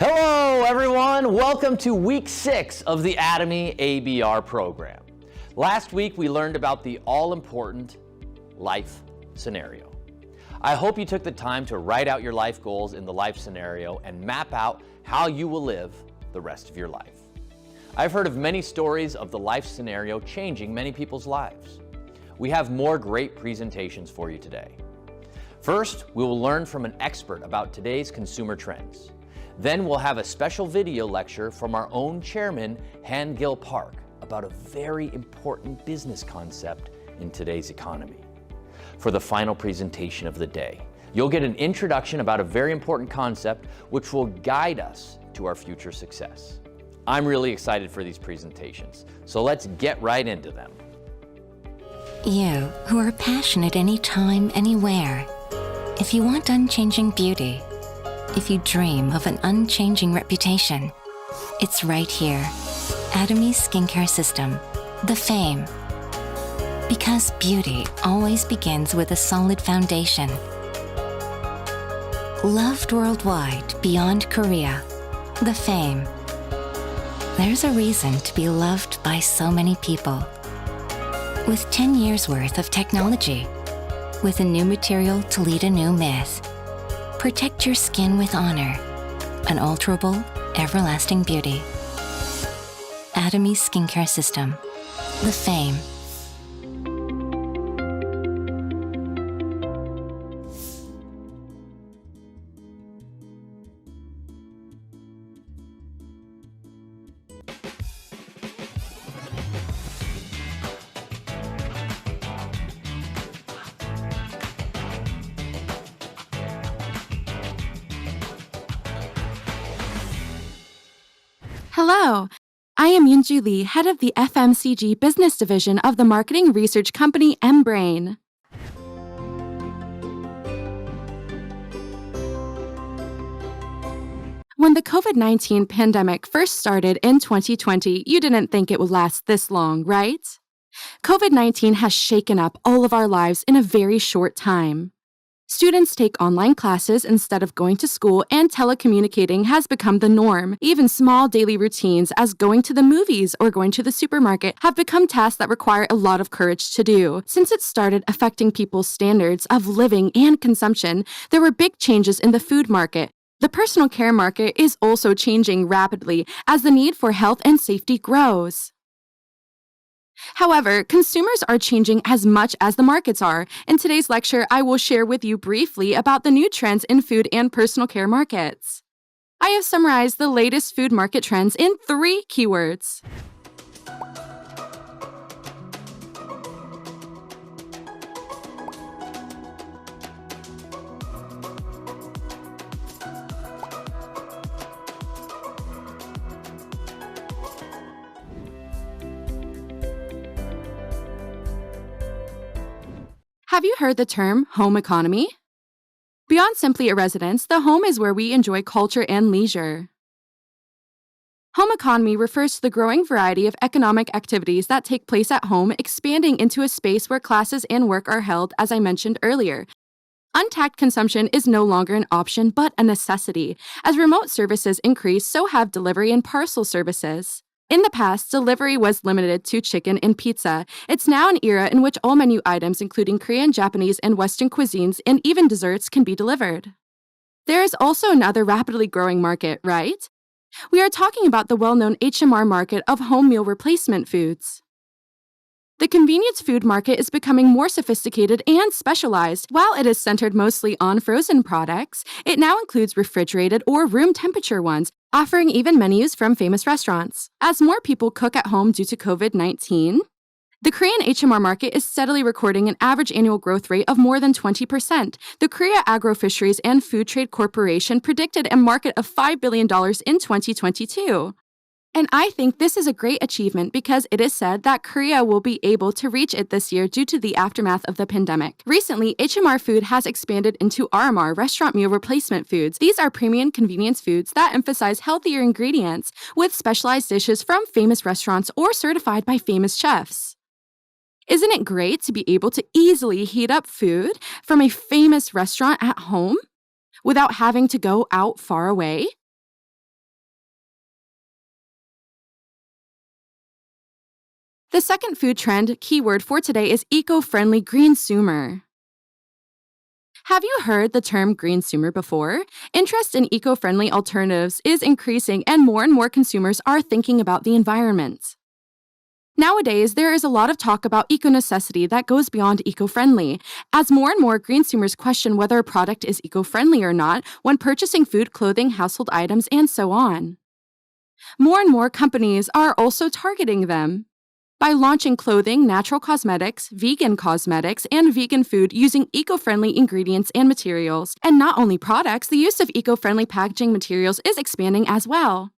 Hello everyone, welcome to week 6 of the Atomy ABR program. Last week we learned about the all-important life scenario. I hope you took the time to write out your life goals in the life scenario and map out how you will live the rest of your life. I've heard of many stories of the life scenario changing many people's lives. We have more great presentations for you today. First, we will learn from an expert about today's consumer trends. Then we'll have a special video lecture from our own chairman, Han Gil Park, about a very important business concept in today's economy. For the final presentation of the day, you'll get an introduction about a very important concept which will guide us to our future success. I'm really excited for these presentations, so let's get right into them. You, who are passionate anytime, anywhere. If you want unchanging beauty, if you dream of an unchanging reputation, it's right here. Atomy Skincare System, the Fame. Because beauty always begins with a solid foundation. Loved worldwide beyond Korea, the Fame. There's a reason to be loved by so many people. With 10 years worth of technology, with a new material to lead a new myth. Protect your skin with honor. Unalterable, everlasting beauty. Atomy Skincare System, the Fame. Hello, I am Yunju Lee, head of the FMCG business division of the marketing research company MBrain. When the COVID-19 pandemic first started in 2020, you didn't think it would last this long, right? COVID-19 has shaken up all of our lives in a very short time. Students take online classes instead of going to school, and telecommunicating has become the norm. Even small daily routines as going to the movies or going to the supermarket have become tasks that require a lot of courage to do. Since it started affecting people's standards of living and consumption, there were big changes in the food market. The personal care market is also changing rapidly as the need for health and safety grows. However, consumers are changing as much as the markets are. In today's lecture, I will share with you briefly about the new trends in food and personal care markets. I have summarized the latest food market trends in 3 keywords. Have you heard the term home economy? Beyond simply a residence, the home is where we enjoy culture and leisure. Home economy refers to the growing variety of economic activities that take place at home, expanding into a space where classes and work are held, as I mentioned earlier. Untaxed consumption is no longer an option, but a necessity. As remote services increase, so have delivery and parcel services. In the past, delivery was limited to chicken and pizza. It's now an era in which all menu items, including Korean, Japanese, and Western cuisines, and even desserts, can be delivered. There is also another rapidly growing market, right? We are talking about the well-known HMR market of home meal replacement foods. The convenience food market is becoming more sophisticated and specialized. While it is centered mostly on frozen products, it now includes refrigerated or room temperature ones, offering even menus from famous restaurants. As more people cook at home due to COVID-19, the Korean HMR market is steadily recording an average annual growth rate of more than 20%. The Korea Agro-Fisheries and Food Trade Corporation predicted a market of $5 billion in 2022. And I think this is a great achievement because it is said that Korea will be able to reach it this year due to the aftermath of the pandemic. Recently, HMR Food has expanded into RMR, restaurant meal replacement foods. These are premium convenience foods that emphasize healthier ingredients with specialized dishes from famous restaurants or certified by famous chefs. Isn't it great to be able to easily heat up food from a famous restaurant at home without having to go out far away? The second food trend keyword for today is eco-friendly greensumer. Have you heard the term greensumer before? Interest in eco-friendly alternatives is increasing, and more consumers are thinking about the environment. Nowadays, there is a lot of talk about eco-necessity that goes beyond eco-friendly, as more and more greensumers question whether a product is eco-friendly or not when purchasing food, clothing, household items, and so on. More and more companies are also targeting them by launching clothing, natural cosmetics, and vegan food using eco-friendly ingredients and materials. And not only products, the use of eco-friendly packaging materials is expanding as well.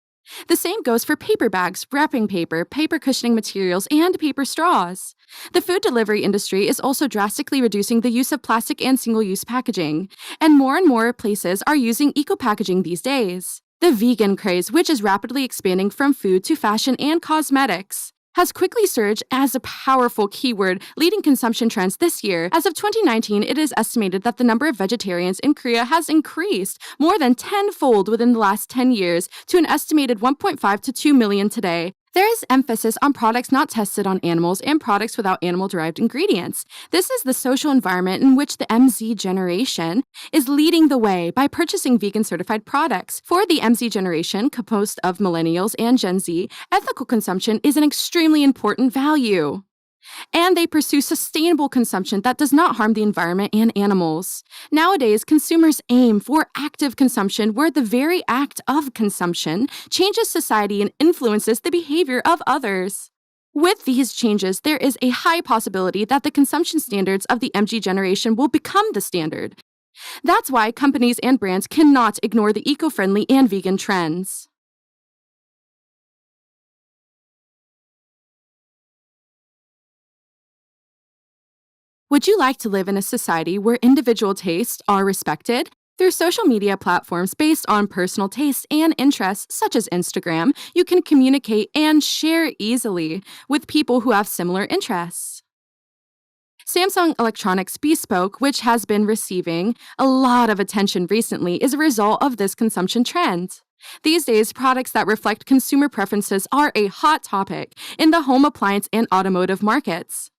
The same goes for paper bags, wrapping paper, paper cushioning materials, and paper straws. The food delivery industry is also drastically reducing the use of plastic and single-use packaging, and more places are using eco-packaging these days. The vegan craze, which is rapidly expanding from food to fashion and cosmetics, has quickly surged as a powerful keyword leading consumption trends this year. As of 2019, it is estimated that the number of vegetarians in Korea has increased more than tenfold within the last 10 years to an estimated 1.5 to 2 million today. There is emphasis on products not tested on animals and products without animal-derived ingredients. This is the social environment in which the MZ generation is leading the way by purchasing vegan-certified products. For the MZ generation, composed of millennials and Gen Z, ethical consumption is an extremely important value. And they pursue sustainable consumption that does not harm the environment and animals. Nowadays, consumers aim for active consumption, where the very act of consumption changes society and influences the behavior of others. With these changes, there is a high possibility that the consumption standards of the MG generation will become the standard. That's why companies and brands cannot ignore the eco-friendly and vegan trends. Would you like to live in a society where individual tastes are respected? Through social media platforms based on personal tastes and interests, such as Instagram, you can communicate and share easily with people who have similar interests. Samsung Electronics Bespoke, which has been receiving a lot of attention recently, is a result of this consumption trend. These days, products that reflect consumer preferences are a hot topic in the home appliance and automotive markets.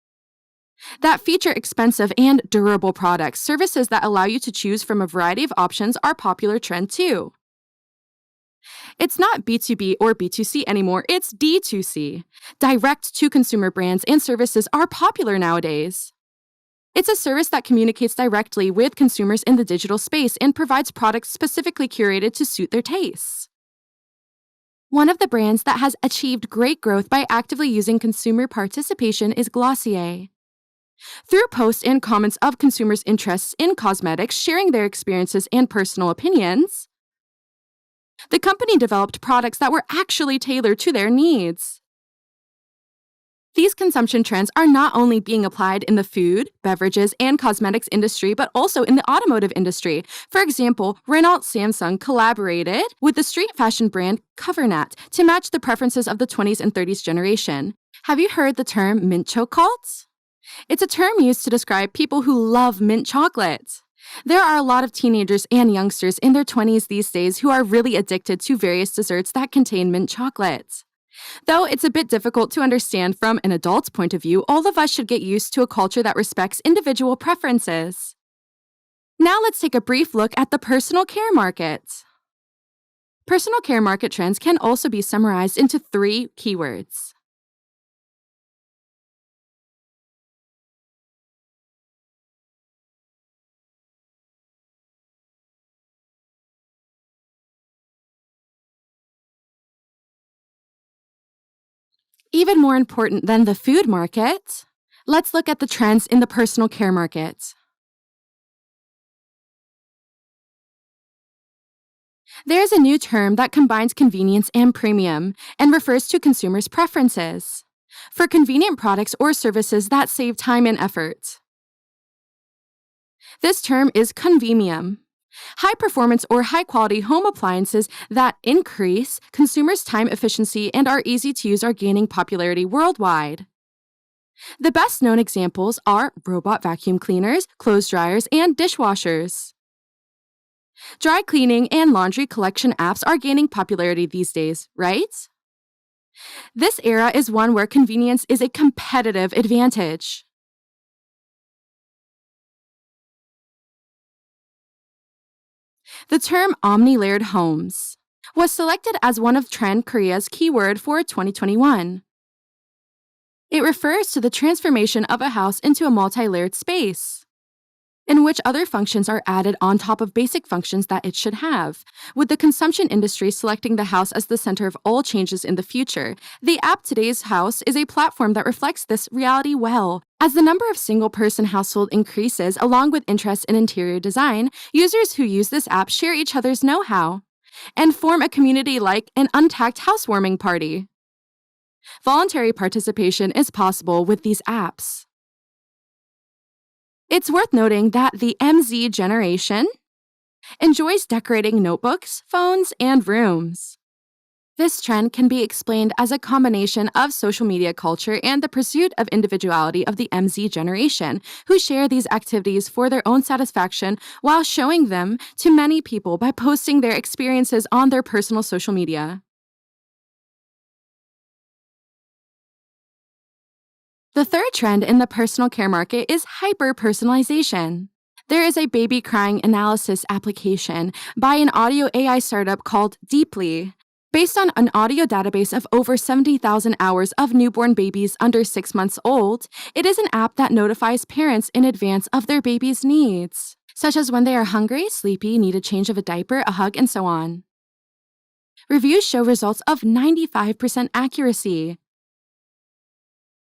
That feature expensive and durable products, services that allow you to choose from a variety of options are a popular trend too. It's not B2B or B2C anymore, it's D2C. Direct-to-consumer brands and services are popular nowadays. It's a service that communicates directly with consumers in the digital space and provides products specifically curated to suit their tastes. One of the brands that has achieved great growth by actively using consumer participation is Glossier. Through posts and comments of consumers' interests in cosmetics, sharing their experiences and personal opinions, the company developed products that were actually tailored to their needs. These consumption trends are not only being applied in the food, beverages, and cosmetics industry, but also in the automotive industry. For example, Renault Samsung collaborated with the street fashion brand Covernat to match the preferences of the 20s and 30s generation. Have you heard the term mint choke cults? It's a term used to describe people who love mint chocolate. There are a lot of teenagers and youngsters in their 20s these days who are really addicted to various desserts that contain mint chocolate. Though it's a bit difficult to understand from an adult's point of view, all of us should get used to a culture that respects individual preferences. Now let's take a brief look at the personal care market. Personal care market trends can also be summarized into 3 keywords. Even more important than the food market, let's look at the trends in the personal care market. There's a new term that combines convenience and premium and refers to consumers' preferences for convenient products or services that save time and effort. This term is convenium. High-performance or high-quality home appliances that increase consumers' time efficiency and are easy to use are gaining popularity worldwide. The best-known examples are robot vacuum cleaners, clothes dryers, and dishwashers. Dry cleaning and laundry collection apps are gaining popularity these days, right? This era is one where convenience is a competitive advantage. The term omni-layered homes was selected as one of Trend Korea's keyword for 2021. It refers to the transformation of a house into a multi-layered space, in which other functions are added on top of basic functions that it should have, with the consumption industry selecting the house as the center of all changes in the future. The app Today's House is a platform that reflects this reality well. As the number of single-person household increases along with interest in interior design, users who use this app share each other's know-how and form a community like an untagged housewarming party. Voluntary participation is possible with these apps. It's worth noting that the MZ generation enjoys decorating notebooks, phones, and rooms. This trend can be explained as a combination of social media culture and the pursuit of individuality of the MZ generation, who share these activities for their own satisfaction while showing them to many people by posting their experiences on their personal social media. The third trend in the personal care market is hyper-personalization. There is a baby crying analysis application by an audio AI startup called Deeply. Based on an audio database of over 70,000 hours of newborn babies under 6 months old, it is an app that notifies parents in advance of their baby's needs, such as when they are hungry, sleepy, need a change of a diaper, a hug, and so on. Reviews show results of 95% accuracy.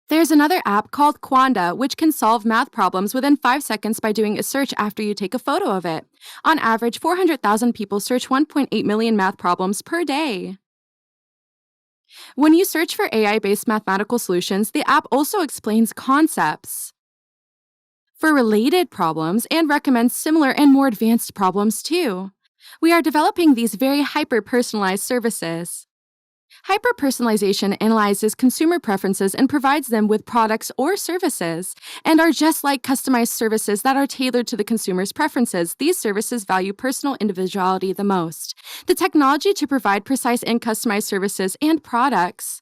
There's another app called Quanda, which can solve math problems within 5 seconds by doing a search after you take a photo of it. On average, 400,000 people search 1.8 million math problems per day. When you search for AI-based mathematical solutions, the app also explains concepts for related problems and recommends similar and more advanced problems too. We are developing these very hyper-personalized services. Hyper-personalization analyzes consumer preferences and provides them with products or services, and are just like customized services that are tailored to the consumer's preferences. These services value personal individuality the most. The technology to provide precise and customized services and products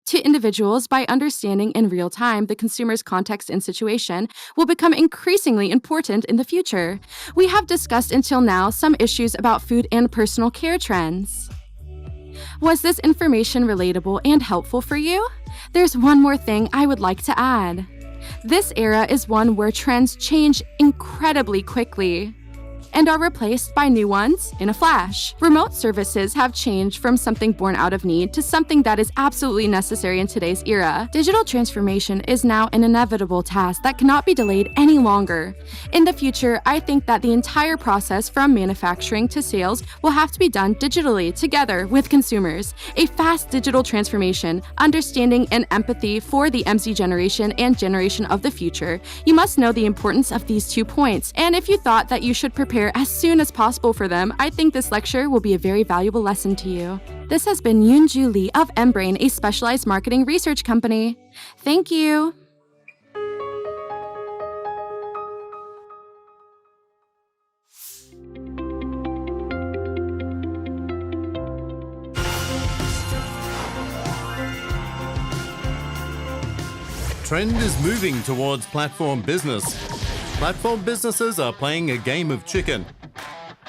to individuals by understanding in real time the consumer's context and situation will become increasingly important in the future. We have discussed until now some issues about food and personal care trends. Was this information relatable and helpful for you? There's one more thing I would like to add. This era is one where trends change incredibly quickly and are replaced by new ones in a flash. Remote services have changed from something born out of need to something that is absolutely necessary in today's era. Digital transformation is now an inevitable task that cannot be delayed any longer. In the future, I think that the entire process from manufacturing to sales will have to be done digitally together with consumers. A fast digital transformation, understanding and empathy for the MZ generation and generation of the future. You must know the importance of these 2 points, and if you thought that you should prepare as soon as possible for them, I think this lecture will be a very valuable lesson to you. This has been Yoonju Lee of mBrain, a specialized marketing research company. Thank you. Trend is moving towards platform business. Platform businesses are playing a game of chicken.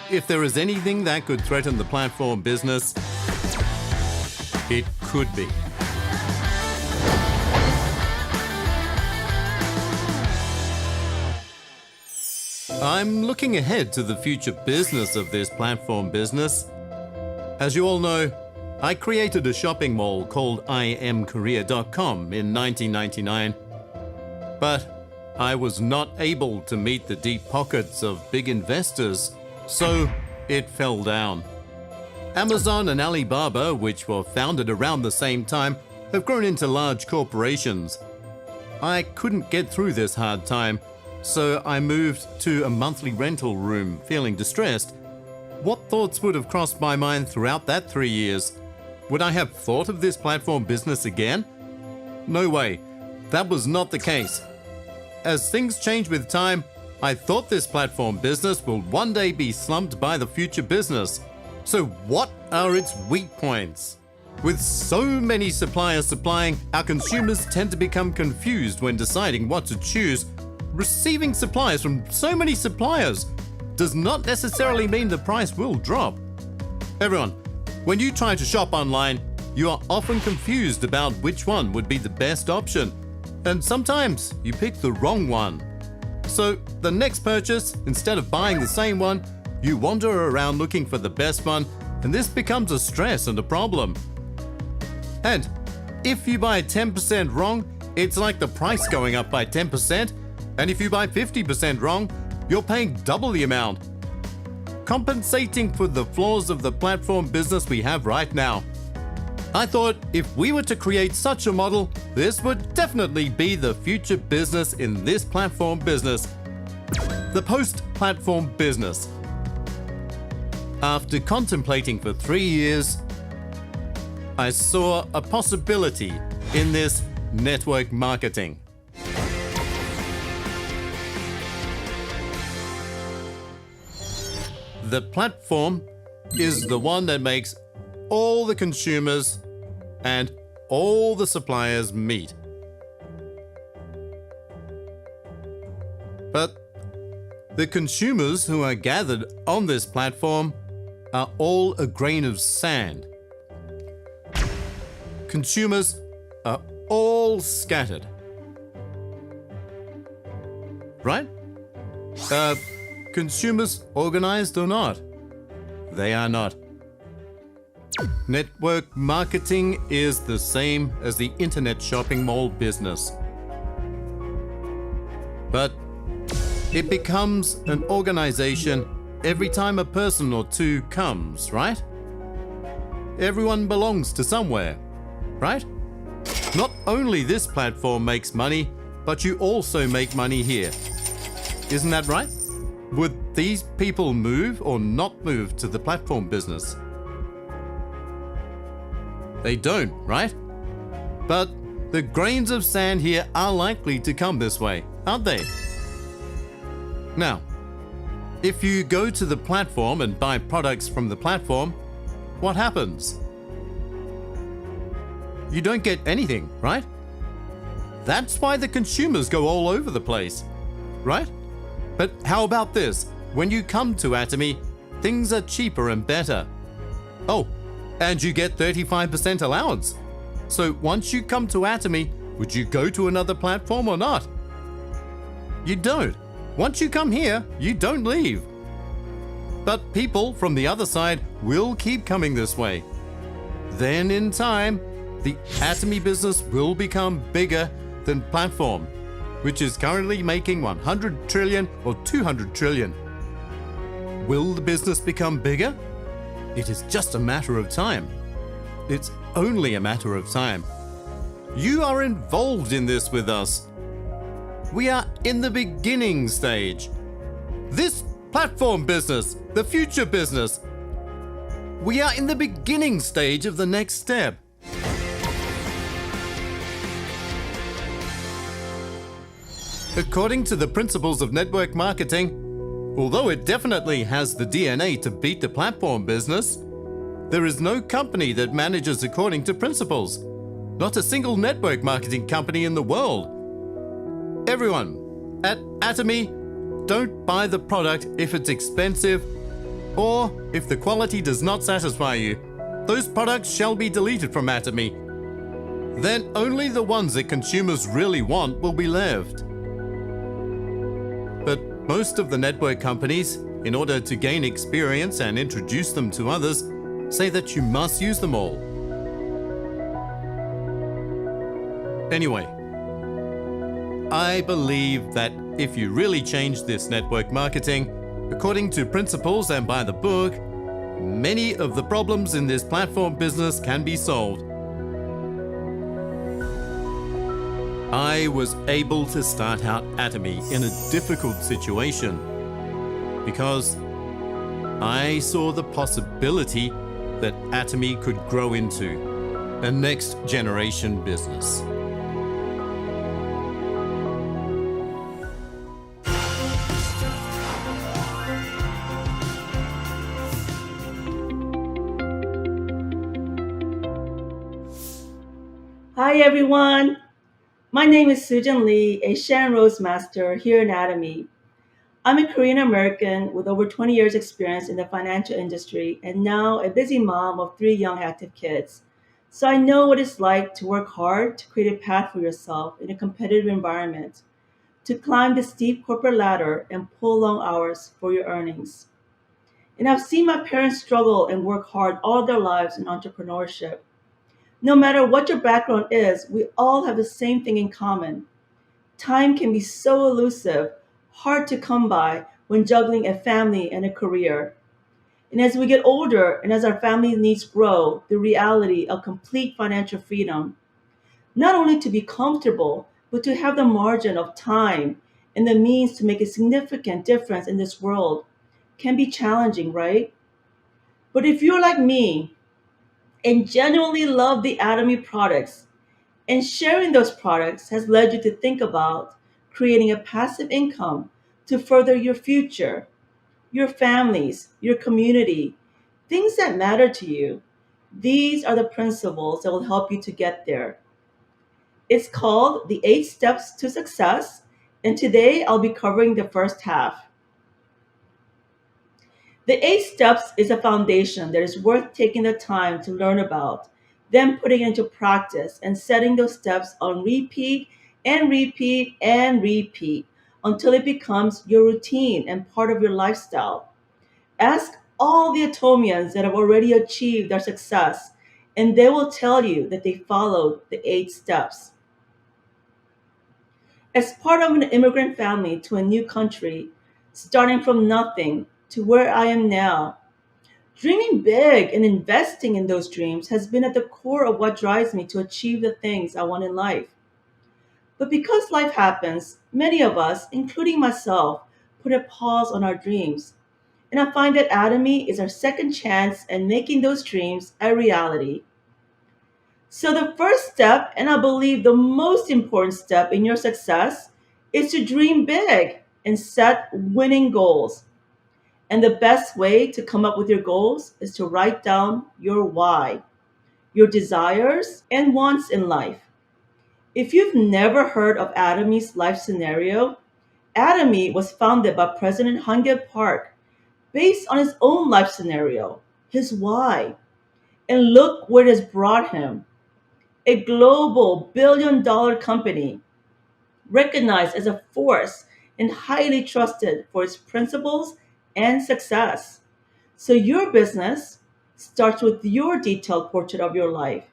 If there is anything that could threaten the platform business, it could be. I'm looking ahead to the future business of this platform business. As you all know, I created a shopping mall called IamKorea.com in 1999. But I was not able to meet the deep pockets of big investors, so it fell down. Amazon and Alibaba, which were founded around the same time, have grown into large corporations. I couldn't get through this hard time, so I moved to a monthly rental room, feeling distressed. What thoughts would have crossed my mind throughout that 3 years? Would I have thought of this platform business again? No way. That was not the case. As things change with time, I thought this platform business will one day be slumped by the future business. So what are its weak points? With so many suppliers supplying, our consumers tend to become confused when deciding what to choose. Receiving supplies from so many suppliers does not necessarily mean the price will drop. Everyone, when you try to shop online, you are often confused about which one would be the best option, and sometimes you pick the wrong one. So the next purchase, instead of buying the same one, you wander around looking for the best one, and this becomes a stress and a problem. And if you buy 10% wrong, it's like the price going up by 10%, and if you buy 50% wrong, you're paying double the amount. Compensating for the flaws of the platform business we have right now. I thought if we were to create such a model, this would definitely be the future business in this platform business. The post-platform business. After contemplating for 3 years, I saw a possibility in this network marketing. The platform is the one that makes all the consumers and all the suppliers meet. But the consumers who are gathered on this platform are all a grain of sand. Consumers are all scattered. Right? Consumers organized or not? They are not. Network marketing is the same as the internet shopping mall business. But it becomes an organization every time a person or two comes, right? Everyone belongs to somewhere, right? Not only this platform makes money, but you also make money here. Isn't that right? Would these people move or not move to the platform business? They don't, right? But the grains of sand here are likely to come this way, aren't they? Now, if you go to the platform and buy products from the platform, what happens? You don't get anything, right? That's why the consumers go all over the place, right? But how about this? When you come to Atomy, things are cheaper and better. Oh, and you get 35% allowance. So once you come to Atomy, would you go to another platform or not? You don't. Once you come here, you don't leave. But people from the other side will keep coming this way. Then in time, the Atomy business will become bigger than platform, which is currently making 100 trillion or 200 trillion. Will the business become bigger? It is just a matter of time. It's only a matter of time. You are involved in this with us. We are in the beginning stage. This platform business, the future business, we are in the beginning stage of the next step. According to the principles of network marketing, although it definitely has the DNA to beat the platform business, there is no company that manages according to principles. Not a single network marketing company in the world. Everyone, at Atomy, don't buy the product if it's expensive or if the quality does not satisfy you. Those products shall be deleted from Atomy. Then only the ones that consumers really want will be left. But most of the network companies, in order to gain experience and introduce them to others, say that you must use them all. Anyway, I believe that if you really change this network marketing, according to principles and by the book, many of the problems in this platform business can be solved. I was able to start out Atomy in a difficult situation because I saw the possibility that Atomy could grow into a next generation business. Hi everyone, my name is Sujin Lee, a Sharon Rose Master here in Atomy. I'm a Korean American with over 20 years experience in the financial industry and now a busy mom of 3 young active kids. So I know what it's like to work hard to create a path for yourself in a competitive environment, to climb the steep corporate ladder and pull long hours for your earnings. And I've seen my parents struggle and work hard all their lives in entrepreneurship. No matter what your background is, we all have the same thing in common. Time can be so elusive, hard to come by when juggling a family and a career. And as we get older and as our family needs grow, the reality of complete financial freedom, not only to be comfortable, but to have the margin of time and the means to make a significant difference in this world, can be challenging, right? But if you're like me and genuinely love the Atomy products, and sharing those products has led you to think about creating a passive income to further your future, your families, your community, things that matter to you. These are the principles that will help you to get there. It's called the 8 Steps to Success, and today I'll be covering the first half. The 8 steps is a foundation that is worth taking the time to learn about, then putting it into practice and setting those steps on repeat and repeat and repeat until it becomes your routine and part of your lifestyle. Ask all the Atomians that have already achieved their success, and they will tell you that they followed the 8 steps. As part of an immigrant family to a new country, starting from nothing to where I am now, dreaming big and investing in those dreams has been at the core of what drives me to achieve the things I want in life. But because life happens, many of us, including myself, put a pause on our dreams. And I find that Atomy is our second chance at making those dreams a reality. So, the first step, and I believe the most important step in your success, is to dream big and set winning goals. And the best way to come up with your goals is to write down your why, your desires and wants in life. If you've never heard of Atomy's life scenario, Atomy was founded by President Hangye Park based on his own life scenario, his why. And look where it has brought him, a global billion-dollar company recognized as a force and highly trusted for its principles and success. So your business starts with your detailed portrait of your life.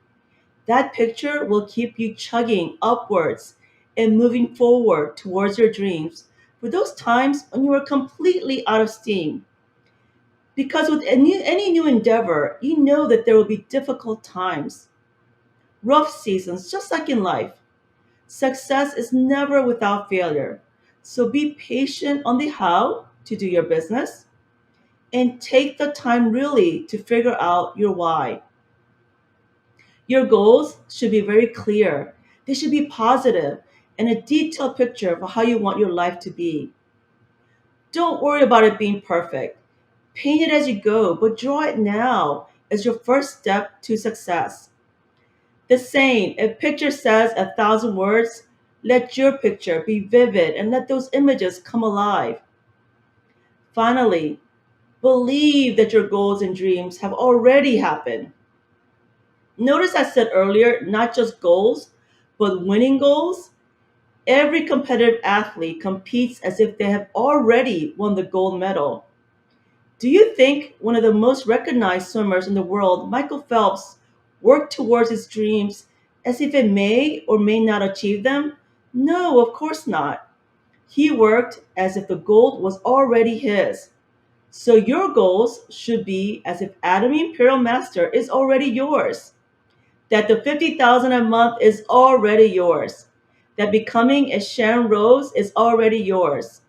That picture will keep you chugging upwards and moving forward towards your dreams for those times when you are completely out of steam. Because with any new endeavor, you know that there will be difficult times, rough seasons, just like in life. Success is never without failure. So be patient on the how to do your business and take the time really to figure out your why. Your goals should be very clear. They should be positive and a detailed picture of how you want your life to be. Don't worry about it being perfect. Paint it as you go, but draw it now as your first step to success. The saying, a picture says 1,000 words, let your picture be vivid and let those images come alive. Finally, believe that your goals and dreams have already happened. Notice I said earlier, not just goals, but winning goals. Every competitive athlete competes as if they have already won the gold medal. Do you think one of the most recognized swimmers in the world, Michael Phelps, worked towards his dreams as if it may or may not achieve them? No, of course not. He worked as if the gold was already his. So your goals should be as if Atomy Imperial Master is already yours, that the 50,000 a month is already yours, that becoming a Sharon Rose is already yours,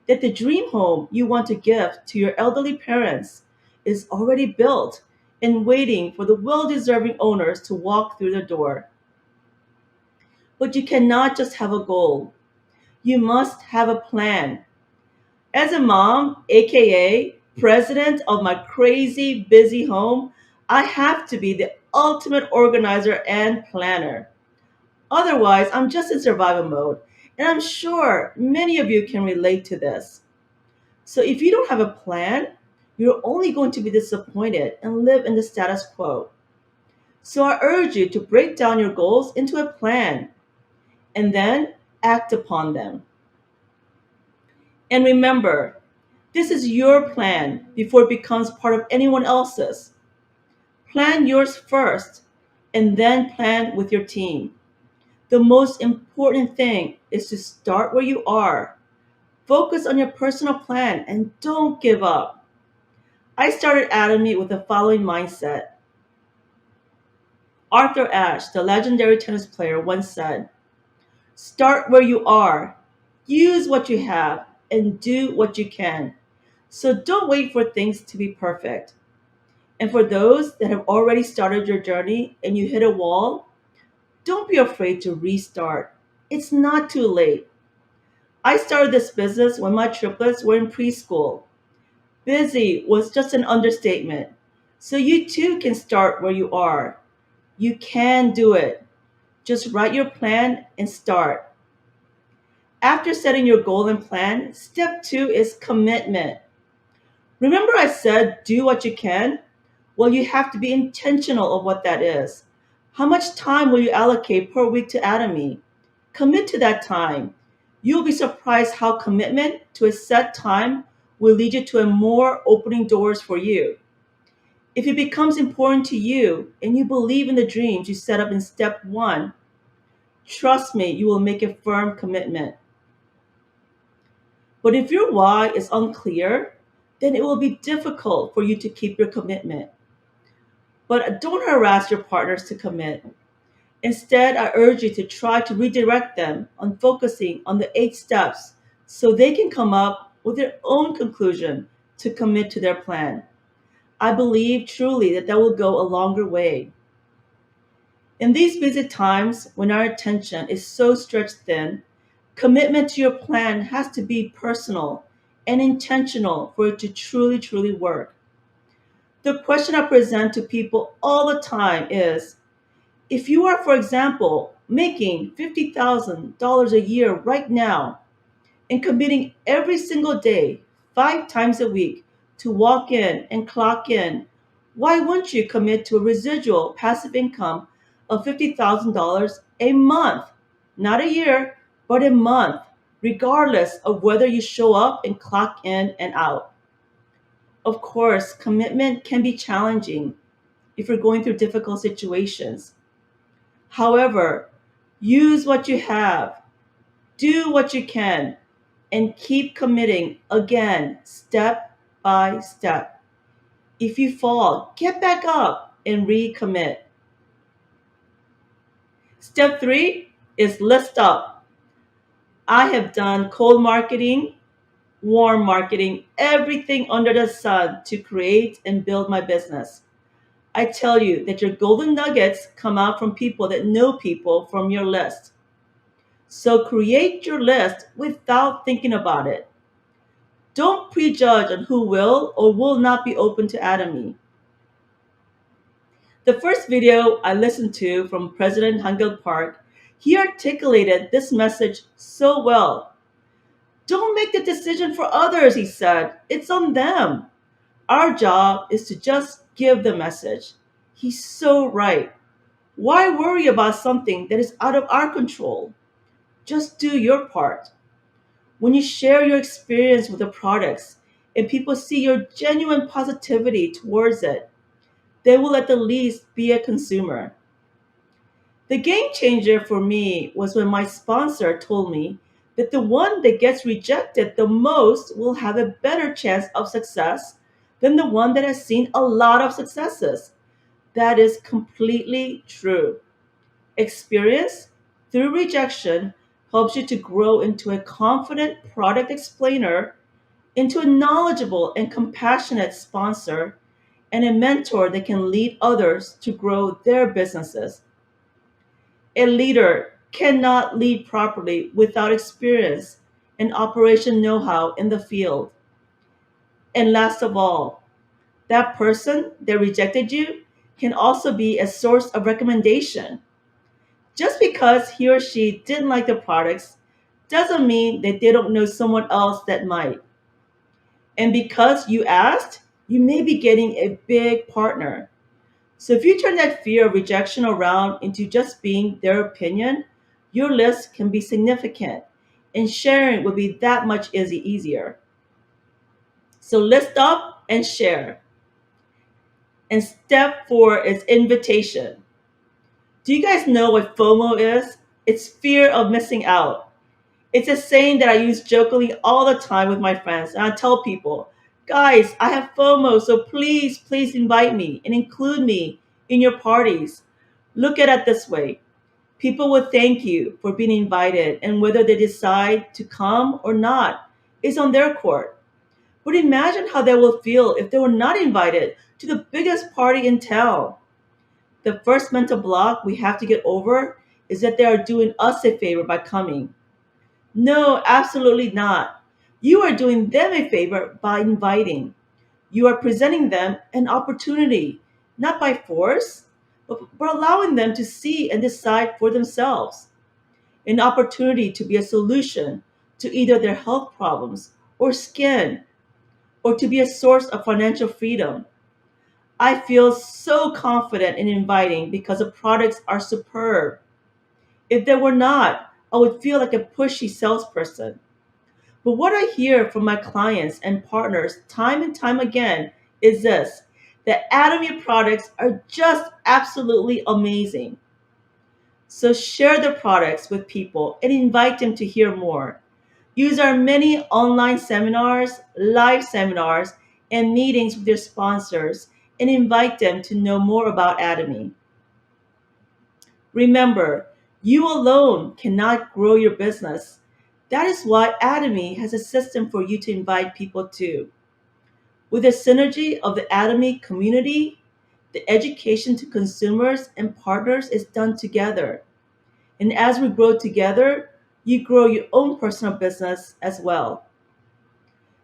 that the dream home you want to give to your elderly parents is already built and waiting for the well-deserving owners to walk through the door. But you cannot just have a goal. You must have a plan. As a mom, aka president of my crazy busy home, I have to be the ultimate organizer and planner. Otherwise, I'm just in survival mode, and I'm sure many of you can relate to this. So if you don't have a plan, you're only going to be disappointed and live in the status quo. So I urge you to break down your goals into a plan and then act upon them. And remember, this is your plan before it becomes part of anyone else's. Plan yours first and then plan with your team. The most important thing is to start where you are. Focus on your personal plan and don't give up. I started Atomy with the following mindset. Arthur Ashe, the legendary tennis player, once said, "Start where you are, use what you have, and do what you can. So don't wait for things to be perfect." And for those that have already started your journey and you hit a wall, don't be afraid to restart. It's not too late. I started this business when my triplets were in preschool. Busy was just an understatement. So you too can start where you are. You can do it. Just write your plan and start. After setting your goal and plan, step two is commitment. Remember I said do what you can? Well, you have to be intentional of what that is. How much time will you allocate per week to Atomy? Commit to that time. You'll be surprised how commitment to a set time will lead you to a more opening doors for you. If it becomes important to you and you believe in the dreams you set up in step one, trust me, you will make a firm commitment. But if your why is unclear, then it will be difficult for you to keep your commitment. But don't harass your partners to commit. Instead, I urge you to try to redirect them on focusing on the 8 steps so they can come up with their own conclusion to commit to their plan. I believe truly that will go a longer way. In these busy times when our attention is so stretched thin, commitment to your plan has to be personal and intentional for it to truly work. The question I present to people all the time is, if you are, for example, making $50,000 a year right now and committing every single day, 5 times a week, to walk in and clock in, why wouldn't you commit to a residual passive income of $50,000 a month? Not a year, but a month, regardless of whether you show up and clock in and out. Of course, commitment can be challenging if you're going through difficult situations. However, use what you have, do what you can, and keep committing again, step by step. If you fall, get back up and recommit. Step three is list up. I have done cold marketing, warm marketing, everything under the sun to create and build my business. I tell you that your golden nuggets come out from people that know people from your list. So create your list without thinking about it. Don't prejudge on who will or will not be open to Atomy. The first video I listened to from President Hangil Park, he articulated this message so well. Don't make the decision for others, he said. It's on them. Our job is to just give the message. He's so right. Why worry about something that is out of our control? Just do your part. When you share your experience with the products and people see your genuine positivity towards it, they will at the least be a consumer. The game changer for me was when my sponsor told me that the one that gets rejected the most will have a better chance of success than the one that has seen a lot of successes. That is completely true. Experience through rejection helps you to grow into a confident product explainer, into a knowledgeable and compassionate sponsor, and a mentor that can lead others to grow their businesses. A leader cannot lead properly without experience and operation know how in the field. And last of all, that person that rejected you can also be a source of recommendation. Just because he or she didn't like the products doesn't mean that they don't know someone else that might. And because you asked, you may be getting a big partner. So if you turn that fear of rejection around into just being their opinion, your list can be significant and sharing will be that much easier. So list up and share. And step 4 is invitation. Do you guys know what FOMO is? It's fear of missing out. It's a saying that I use jokingly all the time with my friends. And I tell people, guys, I have FOMO, so please invite me and include me in your parties. Look at it this way. People will thank you for being invited, and whether they decide to come or not is on their court. But imagine how they will feel if they were not invited to the biggest party in town. The first mental block we have to get over is that they are doing us a favor by coming. No, absolutely not. You are doing them a favor by inviting. You are presenting them an opportunity, not by force, but allowing them to see and decide for themselves. An opportunity to be a solution to either their health problems or skin, or to be a source of financial freedom. I feel so confident in inviting because the products are superb. If they were not, I would feel like a pushy salesperson. But what I hear from my clients and partners time and time again is this, that Atomy products are just absolutely amazing. So share the products with people and invite them to hear more. Use our many online seminars, live seminars, and meetings with your sponsors and invite them to know more about Atomy. Remember, you alone cannot grow your business. That is why Atomy has a system for you to invite people to. With the synergy of the Atomy community, the education to consumers and partners is done together. And as we grow together, you grow your own personal business as well.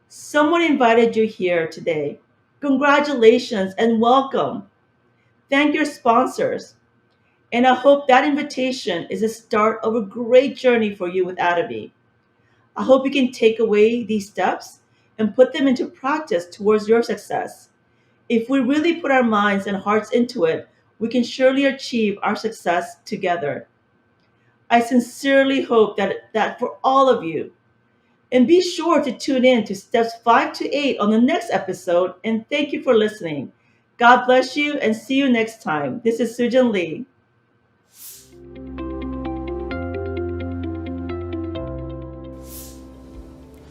Someone invited you here today. Congratulations and welcome. Thank your sponsors. And I hope that invitation is the start of a great journey for you with Atomy. I hope you can take away these steps and put them into practice towards your success. If we really put our minds and hearts into it, we can surely achieve our success together. I sincerely hope that for all of you. And be sure to tune in to steps 5 to 8 on the next episode. And thank you for listening. God bless you and see you next time. This is Sujin Lee.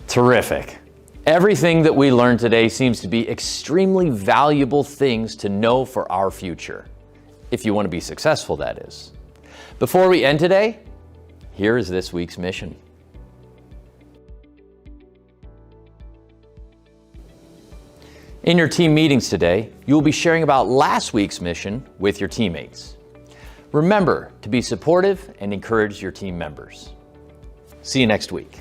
Terrific. Everything that we learned today seems to be extremely valuable things to know for our future. If you want to be successful, that is. Before we end today, here is this week's mission. In your team meetings today, you will be sharing about last week's mission with your teammates. Remember to be supportive and encourage your team members. See you next week.